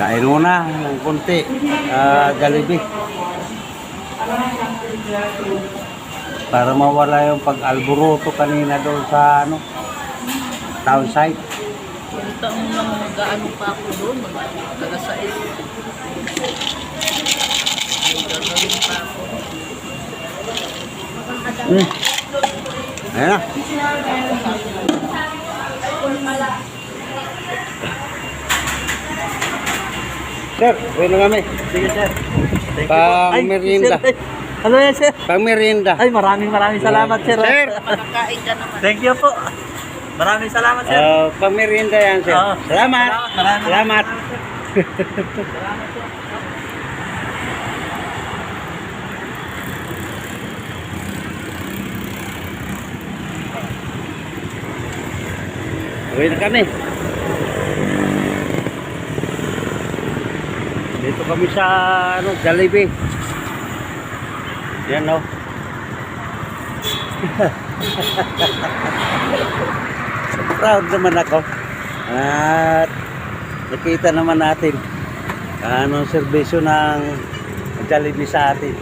Kain muna ng konti. Jollibee. Para mawala yung pag-alburuto kanina doon sa town site. Punta mo nang mag-ano pa ako doon, mag-alas-sais. Gagawin pa ako. Ayan na. Sir, uwi na kami. Sige, sir. Thank you po. Pang merienda. Sir, ano yan, sir? Pang merienda. Ay, maraming salamat, sir. Sir. Makakain ka naman. Thank you po. Maraming salamat, sir. Pang merienda yan, sir. Oo. Salamat. Salamat. Salamat. Uwi na kami. Dito kami sa Jollibee. Yan o. Proud naman ako. At nakita naman natin anong serbisyo ng Jollibee sa atin.